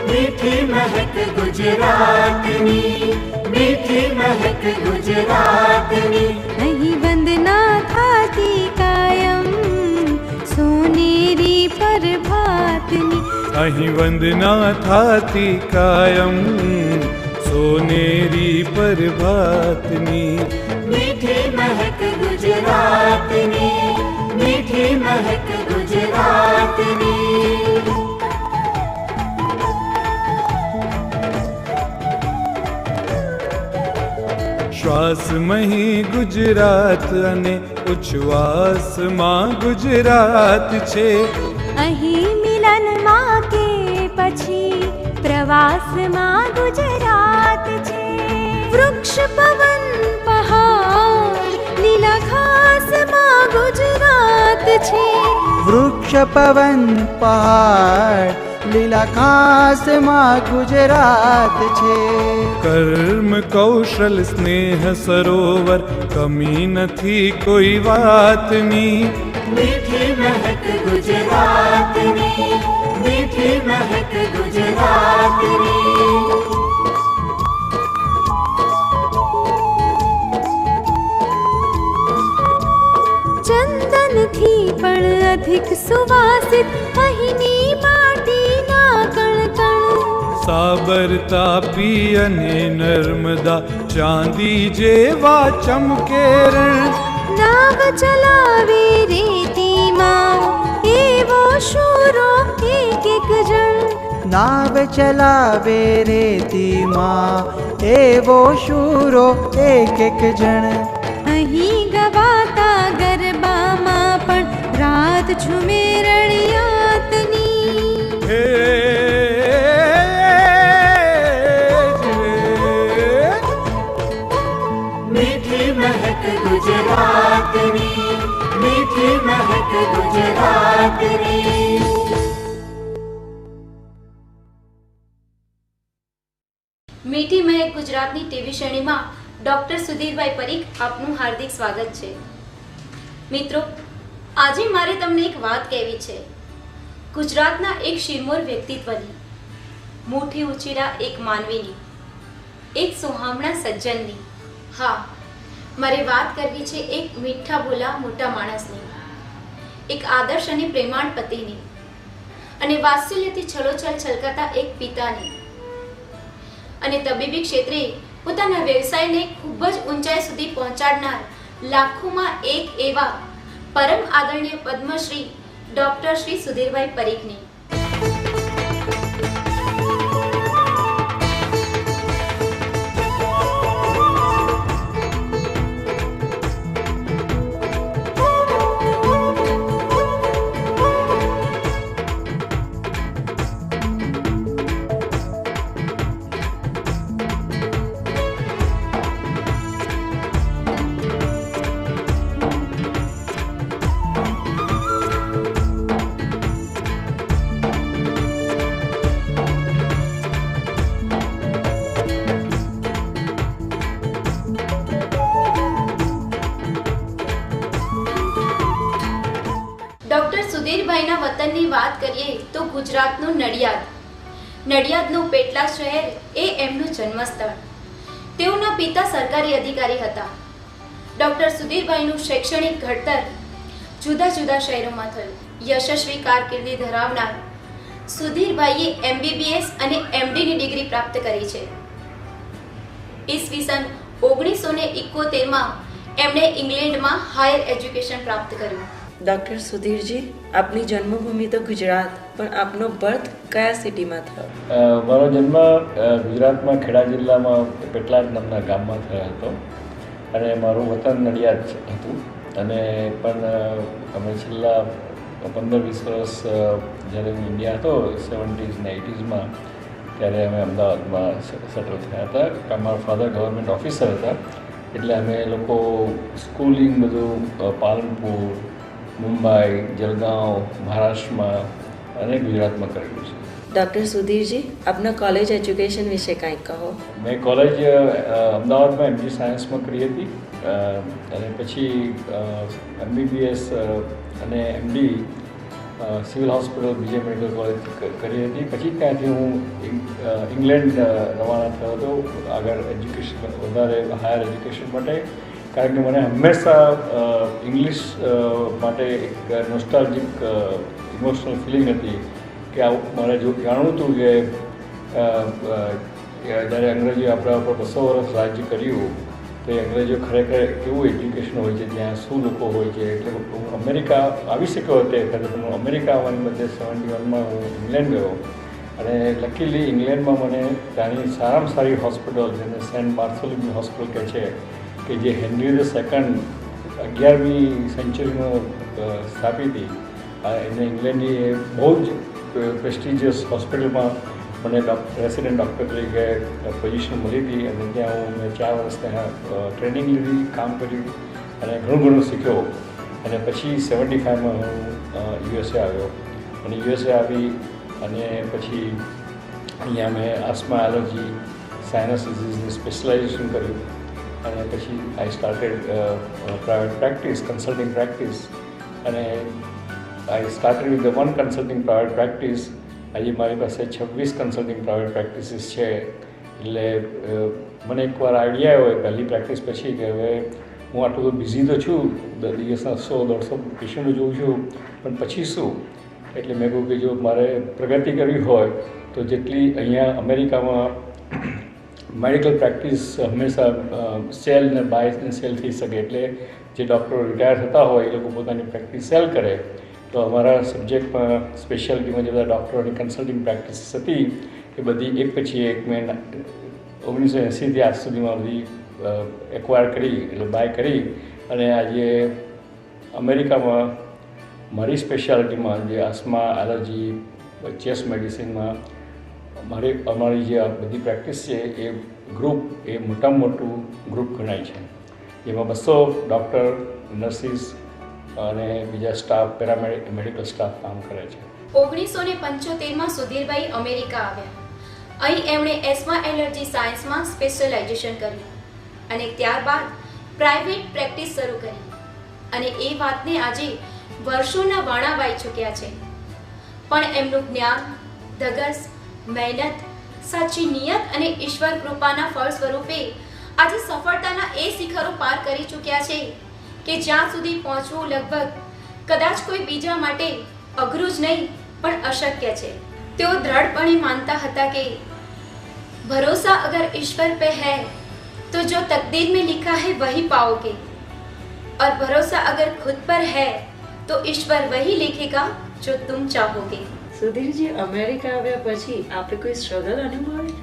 मीठी महक गुजरातनी, मीठी महक गुजरातनी। અહીં વંદના થાતી કાયમ સોનેરી પ્રભાતની, અહીં વંદના થાતી કાયમ સોનેરી પ્રભાતની। मीठी महक गुजरातनी, मीठी महक गुजरातनी। શ્વાસમહી ગુજરાત અને ઉચ્છ્વાસમાં ગુજરાત છે। અહીં મિલનમાં કે પછી પ્રવાસમાં ગુજરાત છે। વૃક્ષ પવન પહાડ લીલા ઘાસમાં ગુજરાત છે। વૃક્ષ પવન પહાડ લીલા ઘાસમાં ગુજરાત છે। કર્મ કૌશલ સ્નેહ સરોવર કમી નથી કોઈ વાતની। मीठी महक गुजरातनी, मीठी महक गुजरातनी। ચંદનથી પણ અધિક સુવાસિત અહીંની માટીના કણકણ। સાબર તાપી અને નર્મદા ચાંદી જેવા ચમકે રણ। નાવ ચલાવે રેતીમાં એવો શૂરો એક એક જણ। નાવ ચલાવે રેતીમાં એવો શૂરો એક એક જણ। અહીં ગવાતા ગરબામાં પણ રાત ઝૂમે રળિયાતની। હે मीठी महक गुजरातनी, मीठी महक गुजरातनी। મીઠી મહેક ગુજરાતની ટીવી શ્રેણીમાં ડોક્ટર સુધીરભાઈ પરીખ આપનું હાર્દિક સ્વાગત છે। મિત્રો, આજે મારે તમને એક વાત કહેવી છે। ગુજરાતના એક શિરમોર વ્યક્તિત્વની, મુઠ્ઠી ઉછીરા એક માનવીની, એક સોહામણા સજ્જનની। હા, મારે વાત કરવી છે એક મીઠા બોલા મોટા માણસની, એક આદર્શ અને પ્રેમાળ પતિની, અને વાત્સલ્યથી છલોછલ છલકાતા એક પિતાની, અને તબીબી ક્ષેત્રે પોતાના વ્યવસાયને ખૂબ જ ઊંચાઈ સુધી પહોંચાડનાર લાખોમાં એક એવા પરમ આદરણીય પદ્મશ્રી ડોક્ટર શ્રી સુધીરભાઈ પરીખની। ડોક્ટર સુધીરભાઈના વતનની વાત કરીએ તો ગુજરાતનું નડિયાદ, નડિયાદનું પેટલા શહેર એ એમનું જન્મસ્થળ। તેઓના પિતા સરકારી અધિકારી હતા। ડોક્ટર સુધીરભાઈનું શૈક્ષણિક ઘડતર જુદા જુદા શહેરોમાં થયું। યશસ્વી કારકિર્દી ધરાવનાર સુધીરભાઈએ MBBS અને MDની ડિગ્રી પ્રાપ્ત કરી છે। ઈસવીસન 1971માં એમણે ઇંગ્લેન્ડમાં હાયર એજ્યુકેશન પ્રાપ્ત કર્યું। ડૉક્ટર સુધીરજી, આપની જન્મભૂમિ તો ગુજરાત, પણ આપનો બર્થ કયા સિટીમાં થયો? મારો જન્મ ગુજરાતમાં ખેડા જિલ્લામાં પેટલાદ નામના ગામમાં થયો હતો, અને મારું વતન નડિયાદ હતું। અને પણ અમે છેલ્લા 15-20 વર્ષ જ્યારે હું ઇન્ડિયા હતો 70s ને 80sમાં, ત્યારે અમે અમદાવાદમાં સેટલ થયા હતા। મારા ફાધર ગવર્મેન્ટ ઓફિસર હતા, એટલે અમે લોકો સ્કૂલિંગ બધું પાલનપુર, મુંબઈ, જલગાંવ, મહારાષ્ટ્રમાં અને ગુજરાતમાં કરેલું છે। ડૉક્ટર સુધીરજી, આપના કોલેજ એજ્યુકેશન વિશે કાંઈક કહો. મેં કોલેજ અમદાવાદમાં MG સાયન્સમાં કરી હતી અને પછી MBBS અને MD સિવિલ હોસ્પિટલ બીજે મેડિકલ કોલેજ કરી હતી. પછી ત્યાંથી હું ઇંગ્લેન્ડ રવાના થયો હતો આગળ એજ્યુકેશન વધારે હાયર એજ્યુકેશન માટે, કારણ કે મને હંમેશા ઇંગ્લિશ માટે એક નોસ્ટાલ્જિક ઇમોશનલ ફિલિંગ હતી કે મારે જો જાણવું હતું કે જ્યારે અંગ્રેજીઓ આપણા ઉપર 200 વર્ષ રાજ્ય કર્યું તો એ અંગ્રેજીઓ ખરેખર કેવું એજ્યુકેશન હોય છે, ત્યાં શું લોકો હોય છે. એટલે હું અમેરિકા આવી શક્યો હતો ખરેખર, પણ અમેરિકા આવવાની બદલે 71માં હું ઇંગ્લેન્ડ ગયો અને લકીલી ઇંગ્લેન્ડમાં મને ત્યાંની સારામાં સારી હોસ્પિટલ જેને સેન્ટ બાર્થોલોમ્યુ હોસ્પિટલ કહે છે કે જે હેનરી II 11મી સેન્ચુરીમાં સ્થાપી હતી, એને ઇંગ્લેન્ડની બહુ જ પ્રેસ્ટિજિયસ હોસ્પિટલમાં મને રેસિડેન્ટ ડૉક્ટર તરીકે પોઝિશન મળી હતી અને ત્યાં મેં 4 વર્ષ ત્યાં ટ્રેનિંગ લીધી, કામ કર્યું અને ઘણું શીખ્યો. અને પછી 75માં હું USA આવ્યો અને USA આવી અને પછી અહીંયા મેં આસ્મા એલર્જી સાઇનસ ડિઝીઝની સ્પેશિયલાઇઝેશન કર્યું અને પછી I started private practice, consulting practice. અને I started with the one consulting private practice. આજે મારી પાસે 26 કન્સલ્ટિંગ પ્રાઇવેટ પ્રેક્ટિસીસ છે. એટલે મને એકવાર આઈડિયા આવ્યો પહેલી પ્રેક્ટિસ પછી કે હવે હું આટલું તો બિઝી તો છું, દિવસના 100-150 પેશન્ટો જોઉં છું, પણ પછી શું? એટલે મેં કહ્યું કે જો મારે પ્રગતિ કરવી હોય તો જેટલી અહીંયા અમેરિકામાં મેડિકલ પ્રેક્ટિસ હંમેશા સેલ ને બાય ને સેલ થઈ શકે, એટલે જે ડૉક્ટરો રિટાયર થતા હોય એ લોકો પોતાની પ્રેક્ટિસ સેલ કરે. તો અમારા સબ્જેક્ટમાં સ્પેશિયાલિટીમાં જે બધા ડૉક્ટરોની કન્સલ્ટિંગ પ્રેક્ટિસ હતી એ બધી એક પછી એક મેં 1980થી આજ સુધીમાં બધી એક્વાયર કરી, એટલે બાય કરી. અને આજે અમેરિકામાં મારી સ્પેશિયાલિટીમાં જે આસ્મા એલર્જી ચેસ્ટ મેડિસિનમાં અમારી જે આ બધી પ્રેક્ટિસ છે એ ગ્રુપ એ મોટામાં મોટું ગ્રુપ ગણાય છે, જેમાં 200 ડૉક્ટર, નર્સિસ અને બીજા સ્ટાફ, મેડિકલ સ્ટાફ કામ કરે છે. 1975માં સુધીરભાઈ અમેરિકા આવ્યા. અહીં એમણે એસ્મા એલર્જી સાયન્સમાં સ્પેશિયલાઇઝેશન કર્યું અને ત્યારબાદ પ્રાઇવેટ પ્રેક્ટિસ શરૂ કરી અને એ વાતને આજે વર્ષોના વાણા વાઈ ચૂક્યા છે. પણ એમનું જ્ઞાન, ધગસ, મહેનત, સાચી નિયત અને ઈશ્વર કૃપાના ફળ સ્વરૂપે આજે સફળતાના એ શિખરો પાર કરી ચૂક્યા છે કે જ્યાં સુધી પહોંચવું લગભગ કદાચ કોઈ બીજા માટે અઘરું જ નહીં પણ અશક્ય છે. તેઓ દ્રઢપણે માનતા હતા કે ભરોસા અગર ઈશ્વર पे है तो जो तकदीर में लिखा है वही पाओगे और भरोसा अगर खुद पर है तो ईश्वर वही लिखेगा जो तुम चाहोगे. સુધીરજી, અમેરિકા આવ્યા પછી આપણે કોઈ સ્ટ્રગલ અનુભવી?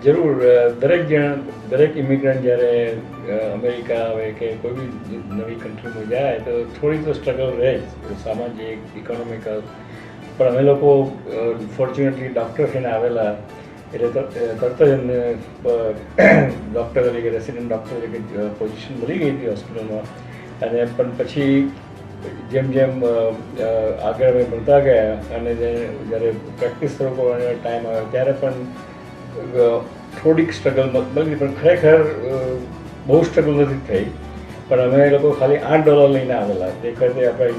જરૂર. દરેક ઇમિગ્રન્ટ જ્યારે અમેરિકા આવે કે કોઈ બી નવી કન્ટ્રીમાં જાય તો થોડી તો સ્ટ્રગલ રહે જ, સામાજિક, ઇકોનોમિકલ. પણ અમે લોકો ફોર્ચ્યુનેટલી ડૉક્ટર થઈને આવેલા એટલે તરત જ એમને ડૉક્ટર તરીકે, રેસિડેન્ટ ડૉક્ટર તરીકે પોઝિશન મળી ગઈ હતી હોસ્પિટલમાં. અને પણ પછી જેમ જેમ આગળ અમે ભણતા ગયા અને જ્યારે પ્રેક્ટિસ શરૂ કરવાનો ટાઈમ આવ્યો ત્યારે પણ થોડીક સ્ટ્રગલ મળી, પણ ખરેખર બહુ સ્ટ્રગલ નથી થઈ. પણ અમે લોકો ખાલી $8 લઈને આવેલા. તે વખતે આપણા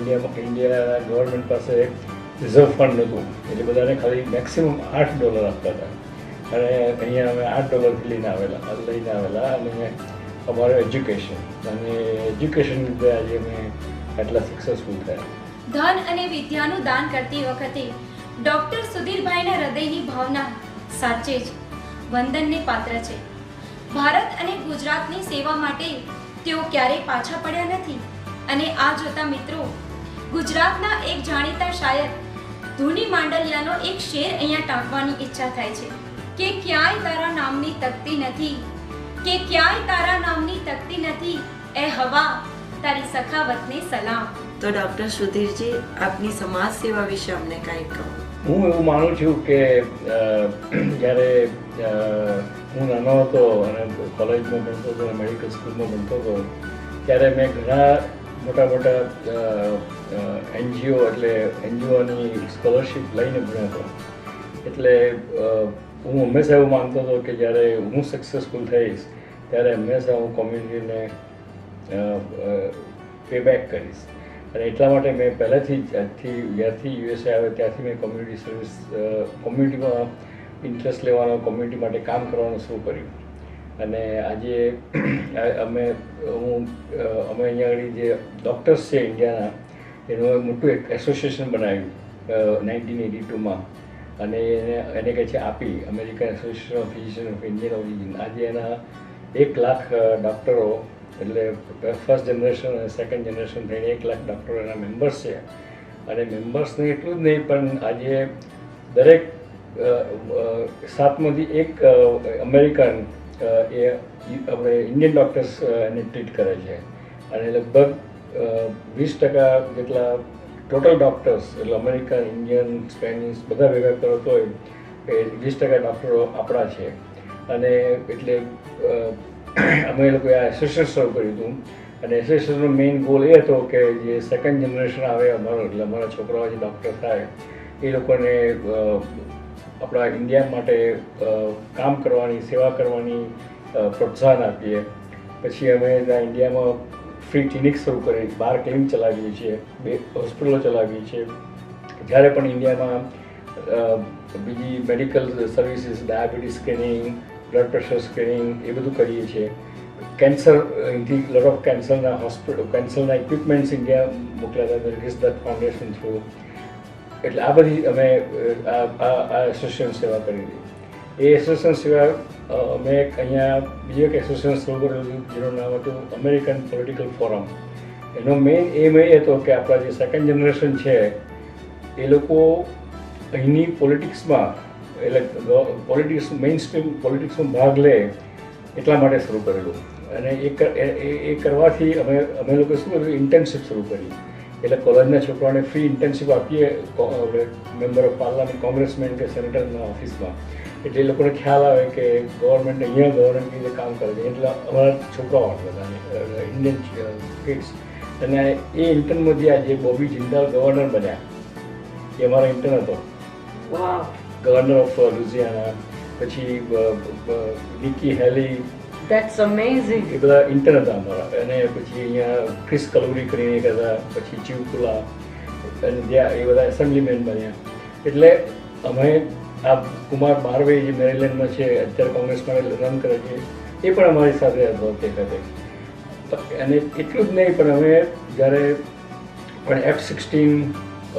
ઇન્ડિયાના ગવર્મેન્ટ પાસે રિઝર્વ ફંડ નહોતું, એટલે બધાને ખાલી મેક્સિમમ $8 આપતા હતા. અને અહીંયા અમે $8 લઈને આવેલા અને અમારું એજ્યુકેશન લીધે આજે અમે એટલા સક્સેસફુલ થયા. ધન અને વિદ્યાનું દાન કરતી વખતે ડોક્ટર સુધીરભાઈના હૃદયની ભાવના સાચે જ વંદનને પાત્ર છે. ભારત અને ગુજરાતની સેવા માટે તેઓ ક્યારેય પાછા પડ્યા નથી. અને આ જોતા મિત્રો, ગુજરાતના એક જાણીતા શાયર ધુની માંડલિયાનો એક શેર અહીંયા ટાંકવાની ઈચ્છા થાય છે કે ક્યાંય તારા નામની તકતી નથી, એ હવા તારી સખાવતને સલામ. તો ડૉક્ટર સુધીરજી, આપની સમાજ સેવા વિશે અમને કાંઈક કહો. હું એવું માનું છું કે જ્યારે હું નાનો હતો અને કોલેજમાં ભણતો હતો અને મેડિકલ સ્કૂલમાં ભણતો હતો ત્યારે મેં ઘણા મોટા NGO એટલે NGOની સ્કોલરશિપ લઈને ભણ્યો હતો. એટલે હું હંમેશા એવું માનતો હતો કે જ્યારે હું સક્સેસફુલ થઈશ ત્યારે હંમેશા હું કોમ્યુનિટીને પે બેક કરીશ. અને એટલા માટે મેં પહેલાંથી જ્યારથી યુએસએ આવ્યો ત્યારથી મેં કોમ્યુનિટી સર્વિસ કોમ્યુનિટીમાં ઇન્ટરેસ્ટ લેવાનો, કોમ્યુનિટી માટે કામ કરવાનું શરૂ કર્યું. અને આજે અમે અહીંયા આગળ જે ડૉક્ટર્સ છે ઇન્ડિયાના એનું મોટું એક એસોસિએશન બનાવ્યું 1982માં, અને એને કહે છે આપી, American association of physician of Indian origin. આજે એના 1 લાખ ડૉક્ટરો, એટલે ફર્સ્ટ જનરેશન અને સેકન્ડ જનરેશન થઈને 1 લાખ ડૉક્ટરો એના મેમ્બર્સ છે. અને મેમ્બર્સને એટલું જ નહીં પણ આજે દરેક 7માંથી 1 અમેરિકન એ આપણે ઇન્ડિયન ડૉક્ટર્સ એને ટ્રીટ કરે છે. અને લગભગ 20% જેટલા ટોટલ ડૉક્ટર્સ, એટલે અમેરિકન, ઇન્ડિયન, સ્પેનિશ બધા ભેગા કરો તો એ 20% ડૉક્ટરો આપણા છે. અને એટલે અમે લોકોએ આ એસોસિએશન શરૂ કર્યું હતું. અને એસોસિએશનનો મેઇન ગોલ એ હતો કે જે સેકન્ડ જનરેશન આવે અમારો, એટલે અમારા છોકરાઓ જે ડૉક્ટર થાય એ લોકોને આપણા ઇન્ડિયા માટે કામ કરવાની, સેવા કરવાની પ્રોત્સાહન આપીએ. પછી અમે ઇન્ડિયામાં ફ્રી ક્લિનિક શરૂ કરી, 12 ક્લિનિક ચલાવીએ છીએ, 2 હોસ્પિટલો ચલાવીએ છીએ. જ્યારે પણ ઇન્ડિયામાં બીજી medical services, diabetes scanning, blood pressure scanning એ બધું કરીએ છીએ. કેન્સર, અહીંથી લોટ ઓફ કેન્સરના ઇક્વિપમેન્ટ્સ ઇન્ડિયા મોકલ્યા હતા રિસર્ચ ફાઉન્ડેશન થ્રુ. એટલે આ બધી અમે આ એસોસિએશન સેવા કરી હતી. એ એસોસિએશન સિવાય અમે અહીંયા બીજું એક એસોસિએશન શરૂ કરેલું જેનું નામ હતું અમેરિકન પોલિટિકલ ફોરમ. એનો મેઇન એમ એ હતો કે આપણા જે સેકન્ડ જનરેશન છે એ લોકો અહીંની પોલિટિક્સમાં, એટલે મેઇન સ્ટ્રીમ પોલિટિક્સમાં ભાગ લે એટલા માટે શરૂ કરેલું. અને એ કરવાથી અમે લોકો શું કર્યું, ઇન્ટર્નશીપ શરૂ કરી. એટલે કોલેજના છોકરાઓને ફ્રી ઇન્ટર્નશીપ આપીએ મેમ્બર ઓફ પાર્લામેન્ટ, કોંગ્રેસમેન કે સેનેટરના ઓફિસમાં. એટલે એ લોકોને ખ્યાલ આવે કે ગવર્મેન્ટ અહીંયા ગવર્મેન્ટ રીતે કામ કરે છે. એટલે અમારા છોકરાઓ બધાને ઇન્ડિયન કિડ્સ. અને એ ઇન્ટર્નમાંથી આજે બોબી જિંદાલ ગવર્નર બન્યા, એ અમારો ઇન્ટર્ન હતો, ગવર્નર ઓફ લુઝિયાના. પછી નિકી હેલી, ધેટ્સ અમેઝિંગ. એ બધા ઇન્ટર્ન હતા અમારા. અને પછી અહીંયા ક્રિસ કલુરી કરીને એક હતા, પછી ચીવકુલા, અને ત્યાં એ બધા એસેમ્બલીમેન બન્યા. એટલે અમે આ કુમાર બારવે જે મેરીલેન્ડમાં છે, અત્યારે કોંગ્રેસમાં રન કરે છે, એ પણ અમારી સાથે હતો તે વખતે. અને એટલું જ નહીં પણ અમે જ્યારે પણ F-16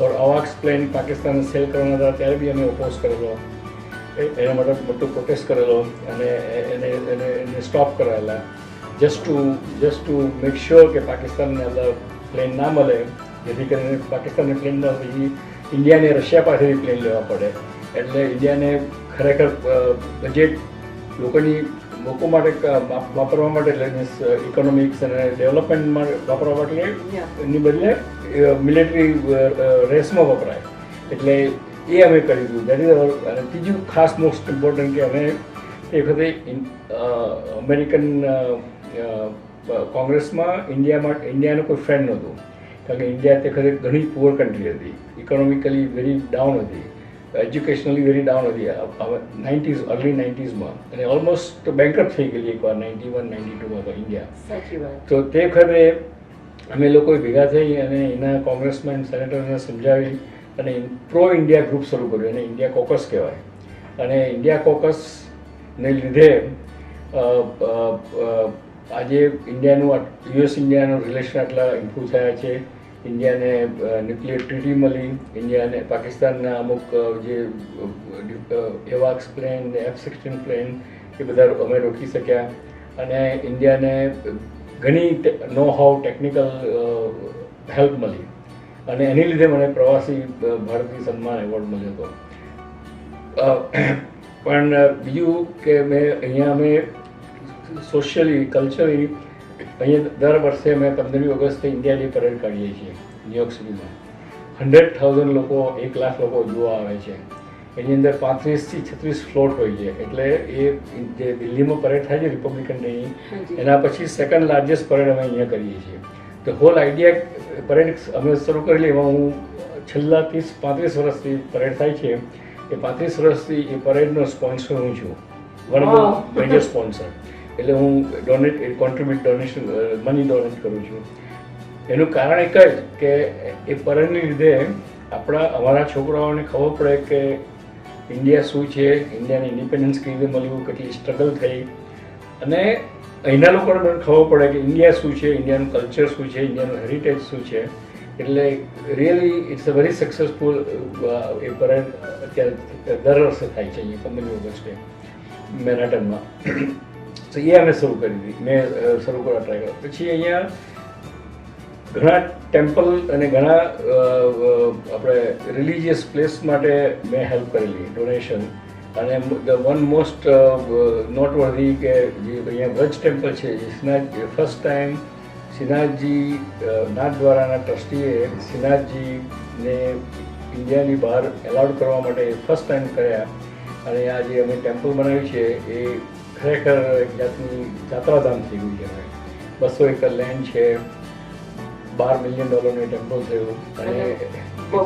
ઓર અવાક્સ પ્લેન પાકિસ્તાનને સેલ કરવાના હતા ત્યારે બી અમે ઓપોઝ કરેલો, એના માટે મોટો પ્રોટેસ્ટ કરેલો. અને એને સ્ટોપ કરાયેલા જસ્ટ ટુ મેક શ્યોર કે પાકિસ્તાનને બધા પ્લેન ના મળે, જેથી કરીને પાકિસ્તાનને પ્લેન ના પછી ઇન્ડિયાને રશિયા પાસેથી પ્લેન લેવા પડે. એટલે ઇન્ડિયાને ખરેખર બજેટ લોકો માટે વાપરવા માટે, એટલે મીન્સ ઇકોનોમિક્સ અને ડેવલપમેન્ટ માટે વાપરવા માટે એની બદલે મિલિટરી રેસમાં વપરાય. એટલે એ અમે કરી દીધું. દેટ ઇઝ અને ત્રીજું ખાસ મોસ્ટ ઇમ્પોર્ટન્ટ કે અમે એ વખતે અમેરિકન કોંગ્રેસમાં ઇન્ડિયાનો કોઈ ફ્રેન્ડ નહોતું, કારણ કે ઇન્ડિયા તે વખતે ઘણી પુઅર કન્ટ્રી હતી, ઇકોનોમિકલી વેરી ડાઉન હતી, એજ્યુકેશનલી વેરી ડાઉન હતી અર્લી 90s. અને ઓલમોસ્ટ બેંકરપ્ટ થઈ ગયેલી એકવાર 91-92માં તો ઇન્ડિયા. સાચી વાત. તો તે વખતે અમે લોકોએ ભેગા થઈ અને એના કોંગ્રેસમેન, સેનેટરને સમજાવી અને પ્રો ઇન્ડિયા ગ્રુપ શરૂ કર્યું, અને ઇન્ડિયા કોકસ કહેવાય. અને ઇન્ડિયા કોકસને લીધે આજે યુએસ ઇન્ડિયાનું રિલેશન આટલા ઇમ્પ્રૂવ થયા છે. ઇન્ડિયાને ન્યુક્લિયર ટ્રીટી મળી, ઇન્ડિયાને પાકિસ્તાનના અમુક જે એવાક્સ પ્લેન, F-16 પ્લેન એ બધા અમે રોકી શક્યા. અને ઇન્ડિયાને ઘણી નો હાઉ ટેકનિકલ હેલ્પ મળી. અને એની લીધે મને પ્રવાસી ભારતીય સન્માન એવોર્ડ મળ્યો હતો. પણ બીજું કે અહીંયા અમે સોશિયલી, કલ્ચરલી અહીંયા દર વર્ષે અમે 15મી ઓગસ્ટે ઇન્ડિયા ડે પરેડ કાઢીએ છીએ ન્યુયોર્ક સિટીમાં. 100,000 લોકો, 1 લાખ લોકો જોવા આવે છે. એની અંદર 35થી 36 ફ્લોટ હોય છે. એટલે એ જે દિલ્હીમાં પરેડ થાય છે રિપબ્લિકન ડેની, એના પછી સેકન્ડ લાર્જેસ્ટ પરેડ અમે અહીંયા કરીએ છીએ. તો હોલ આઈડિયા પરેડ અમે શરૂ કરેલી, એમાં હું છેલ્લા 30-35 વર્ષથી પરેડ થાય છે એ 35 વર્ષથી એ પરેડનો સ્પોન્સર હું છું, one of the major sponsor. એટલે હું ડોનેશન મની ડોનેટ કરું છું. એનું કારણ એક જ કે એ પરેડની લીધે અમારા છોકરાઓને ખબર પડે કે ઇન્ડિયા શું છે, ઇન્ડિયાને ઇન્ડિપેન્ડન્સ કેવી રીતે મળ્યું, કેટલી સ્ટ્રગલ થઈ, અને અહીંના લોકોને પણ ખબર પડે કે ઇન્ડિયા શું છે, ઇન્ડિયાનું કલ્ચર શું છે, ઇન્ડિયાનું હેરિટેજ શું છે. એટલે really it's a very successful a parade અત્યારે દર વર્ષે થાય છે અહીંયા કંપનીઓ વચ્ચે મેનહાટનમાં. તો એ અમે શરૂ કરી હતી, મેં શરૂ કરવા ટ્રાય કર્યો. પછી અહીંયા ઘણા ટેમ્પલ અને ઘણા આપણે રિલિજિયસ પ્લેસ માટે મેં હેલ્પ કરેલી ડોનેશન. અને વન મોસ્ટ નોટવર્ધી કે જે અહીંયા વ્રજ ટેમ્પલ છે, ફર્સ્ટ ટાઈમ શ્રીનાથજી નાથદ્વારાના ટ્રસ્ટીએ શ્રીનાથજીને ઇન્ડિયાની બહાર એલાઉડ કરવા માટે ફર્સ્ટ ટાઈમ કર્યા. અને આ જે અમે ટેમ્પલ બનાવ્યું છે એ ખરેખર એક જાતની યાત્રાધામ થઈ ગયું છે. 200 એકર લેન્ડ છે, $12 મિલિયન ટેમ્પલ થયું. અને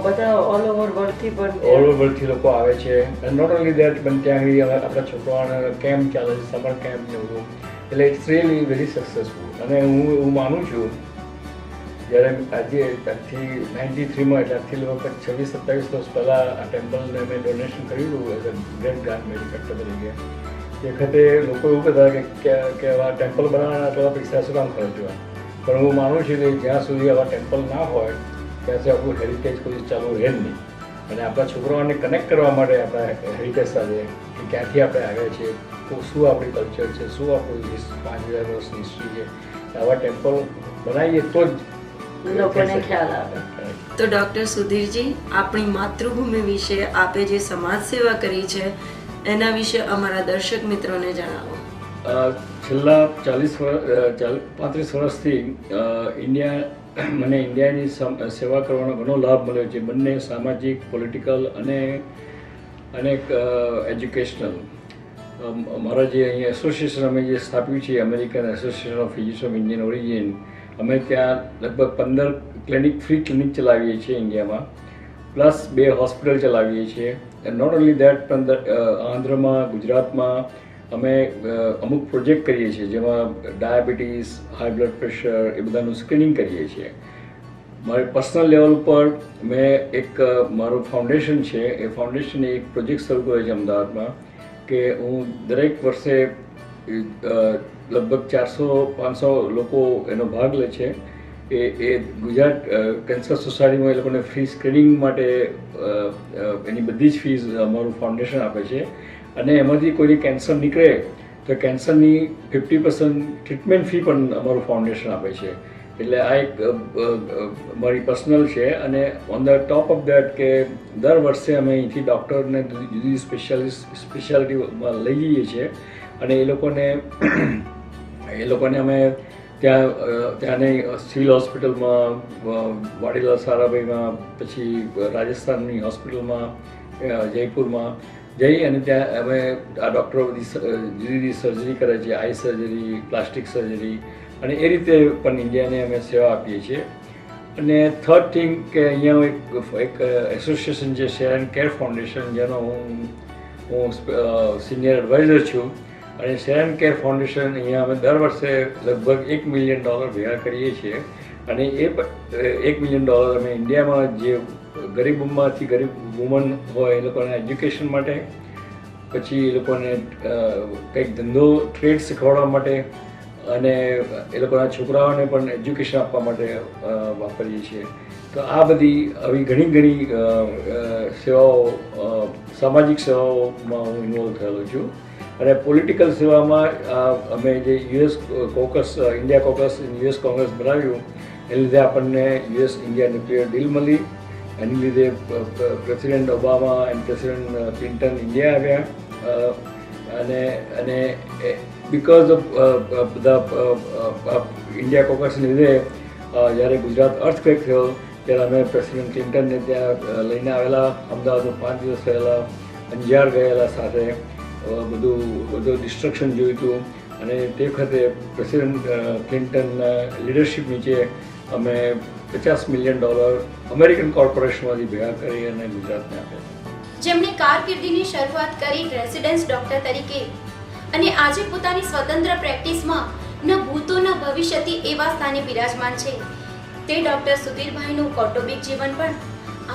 બધા ઓલ ઓવર વર્લ્ડથી લોકો આવે છે. અને નોટ ઓનલી દેટ પણ ત્યાં આગળ આપણા છોકરાઓને કેમ્પ ચાલે છે, સમર કેમ્પ ને બધું. એટલે ઇટ્સ રિયલી વેરી સક્સેસફુલ. અને હું એવું માનું છું, જ્યારે આજે આજથી 93માં એટલે આજથી લગભગ 26-27 વર્ષ પહેલાં આ ટેમ્પલને મેં ડોનેશન કર્યું as a great grand manufacture તરીકે. એ વખતે લોકો એવું કહેતા કે આવા ટેમ્પલ બનાવવાના આટલા પૈસા શું કામ ખર્ચવા. પણ હું માનું છું કે જ્યાં સુધી આવા ટેમ્પલ ના હોય ત્યાં સુધી આપણું હેરિટેજ કોઈ ચાલુ રહે જ નહીં. અને આપણા છોકરાઓને કનેક્ટ કરવા માટે આપણા હેરિટેજ સાથે કે ક્યાંથી આપણે આવ્યા છીએ, શું આપણી કલ્ચર છે, શું આપણું 5000 વર્ષની હિસ્ટ્રી છે, આવા ટેમ્પલ બનાવીએ તો જ લોકોને ખ્યાલ આવે. તો ડૉક્ટર સુધીરજી, આપણી માતૃભૂમિ વિશે આપે જે સમાજ સેવા કરી છે એના વિશે અમારા દર્શક મિત્રોને જણાવો. છેલ્લા 35 વર્ષથી મને ઇન્ડિયાની સેવા કરવાનો ઘણો લાભ મળ્યો છે. બંને સામાજિક, પોલિટિકલ અને એજ્યુકેશનલ. મારા જે અહીંયા એસોસિએશન અમે જે સ્થાપ્યું છે, American association of physicians of Indian origin, અમે ત્યાં લગભગ 15 ફ્રી ક્લિનિક ચલાવીએ છીએ ઇન્ડિયામાં, પ્લસ 2 હોસ્પિટલ ચલાવીએ છીએ. એન્ડ નોટ ઓનલી દેટ પણ આંધ્રમાં, ગુજરાતમાં અમે અમુક પ્રોજેક્ટ કરીએ છીએ જેમાં ડાયાબિટીસ, હાઈ બ્લડ પ્રેશર એ બધાનું સ્ક્રીનિંગ કરીએ છીએ. મારી પર્સનલ લેવલ પર મેં એક મારું ફાઉન્ડેશન છે, એ ફાઉન્ડેશને એક પ્રોજેક્ટ શરૂ કર્યો છે અમદાવાદમાં કે હું દરેક વર્ષે લગભગ 400-500 લોકો એનો ભાગ લે છે. એ ગુજરાત કેન્સર સોસાયટીમાં એ લોકોને ફ્રી સ્ક્રીનિંગ માટે એની બધી જ ફીઝ અમારું ફાઉન્ડેશન આપે છે. અને એમાંથી કોઈને કેન્સર નીકળે તો કેન્સરની 50% ટ્રીટમેન્ટ ફી પણ અમારું ફાઉન્ડેશન આપે છે. એટલે આ એક મારી પર્સનલ છે. અને on the top of that કે દર વર્ષે અમે અહીંથી ડૉક્ટરને જુદી સ્પેશિયાલિટીમાં લઈ જઈએ છીએ. અને એ લોકોને અમે ત્યાંની સિવિલ હોસ્પિટલમાં, વાડીલાલ સારાભાઈમાં, પછી રાજસ્થાનની હોસ્પિટલમાં, જયપુરમાં જઈ અને ત્યાં અમે આ ડૉક્ટરો બધી જુદી જુદી સર્જરી કરે છે, આઈ સર્જરી, પ્લાસ્ટિક સર્જરી, અને એ રીતે પણ ઇન્ડિયાને અમે સેવા આપીએ છીએ. અને થર્ડ થિંગ કે અહીંયા એક એસોસિએશન છે, શેર એન્ડ કેર ફાઉન્ડેશન, જેનો હું સિનિયર એડવાઇઝર છું. અને શેર એન્ડ કેર ફાઉન્ડેશન અહીંયા અમે દર વર્ષે લગભગ $1 મિલિયન ભેગા કરીએ છીએ. અને એ $1 મિલિયન અમે ઇન્ડિયામાં જે ગરીબમાંથી ગરીબ વુમન હોય એ લોકોને એજ્યુકેશન માટે, પછી એ લોકોને કંઈક ધંધો, ટ્રેડ શીખવાડવા માટે, અને એ લોકોના છોકરાઓને પણ એજ્યુકેશન આપવા માટે વાપરીએ છીએ. તો આ બધી આવી ઘણી સેવાઓ, સામાજિક સેવાઓમાં હું ઇન્વોલ્વ થયેલો છું. અને પોલિટિકલ સેવામાં અમે જે US caucus, India caucus US Congress બનાવ્યું, એને લીધે આપણને યુએસ ઇન્ડિયા ન્યુક્લિયર ડીલ મળી. એની લીધે president Obama and president Clinton India આવ્યા. અને બિકોઝ ઓફ બધા ઇન્ડિયા કોકસને લીધે જ્યારે ગુજરાત અર્થક્વેક થયો ત્યારે અમે પ્રેસિડેન્ટ ક્લિન્ટનને ત્યાં લઈને આવેલા. અમદાવાદમાં 5 દિવસ રહેલા, અંજાર ગયેલા, સાથે બધું ડિસ્ટ્રક્શન જોયું હતું. અને તે વખતે પ્રેસિડેન્ટ ક્લિન્ટનના લીડરશિપ નીચે અમે $50 મિલિયન અમેરિકન કોર્પોરેશનમાંથી ભેગા કરી અને ગુજરાતને આપ્યા. જેમણે કારકિર્દીની શરૂઆત કરી રેસિડેન્સ ડોક્ટર તરીકે અને આજે પોતાની સ્વતંત્ર પ્રેક્ટિસમાં ન ભૂતો ન ભવિષ્યથી એવા સ્થાને બિરાજમાન છે તે ડોક્ટર સુધીરભાઈનું કૌટુંબિક જીવન પણ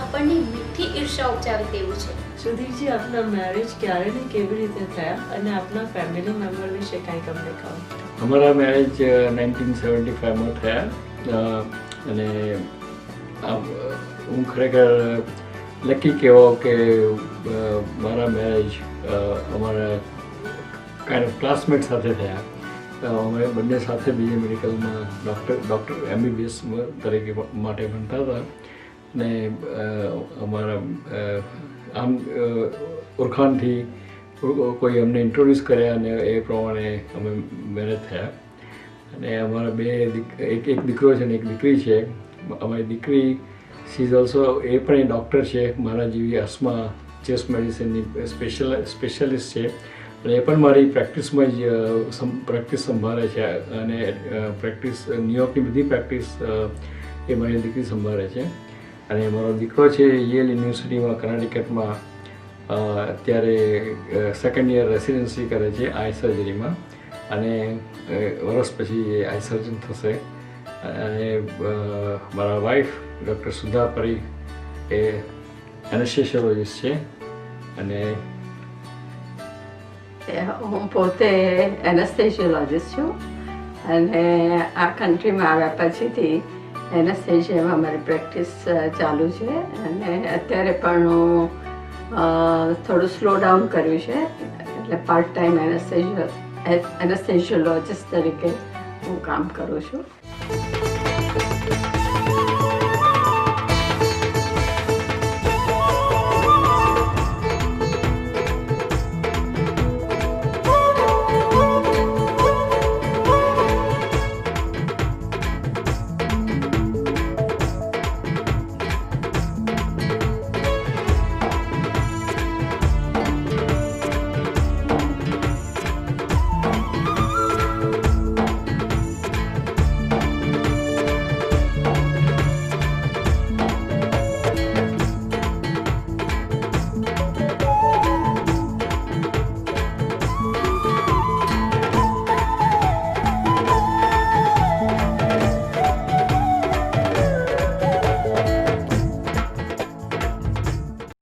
આપણને મીઠી ઈર્ષા ઉપજાવે તેવું છે. સુધીરજી, આપના મેરેજ ક્યારે ને કેવી રીતે થયા અને આપના ફેમિલી મેમ્બર વિશે કંઈક અમને કહો. અમારા મેરેજ 1975માં થયા અને હું ખરેખર લકી કહેવો કે મારા મેરેજ અમારા કાઇન્ડ ઓફ ક્લાસમેટ સાથે થયા. અમે બંને સાથે બીજે મેડિકલમાં ડૉક્ટર MBBS તરીકે માટે ભણતા હતા અને અમારા આમ ઓળખાણથી કોઈ અમને ઇન્ટ્રોડ્યુસ કર્યા અને એ પ્રમાણે અમે મેરેજ થયા. અને અમારા એક દીકરો છે અને એક દીકરી છે. અમારી દીકરી સી ઇઝ ઓલ્સો એ પણ એ ડૉક્ટર છે, મારા જેવી અસ્મા ચેસ્ટ મેડિસિનની સ્પેશિયાલિસ્ટ છે અને એ પણ મારી પ્રેક્ટિસમાં જ પ્રેક્ટિસ સંભાળે છે અને પ્રેક્ટિસ ન્યુયોર્કની બધી પ્રેક્ટિસ એ મારી દીકરી સંભાળે છે. અને મારો દીકરો છે યેલ યુનિવર્સિટીમાં કર્ણાટિકટમાં અત્યારે સેકન્ડ યર રેસિડેન્સી કરે છે આઈ સર્જરીમાં અને વર્ષ પછી એ આઈ સર્જન થશે. અને મારા વાઈફ ડૉક્ટર સુધા પરીખ એ એનેસ્થેસિયોલોજિસ્ટ છે. અને હું પોતે એનેસ્થેસિયોલોજિસ્ટ છું અને આ કન્ટ્રીમાં આવ્યા પછીથી એનેસ્થેસિયામાં મારી પ્રેક્ટિસ ચાલુ છે અને અત્યારે પણ હું થોડું સ્લો ડાઉન કર્યું છે, એટલે પાર્ટ ટાઈમ એનેસ્થેસિયોલોજિસ્ટ તરીકે હું કામ કરું છું.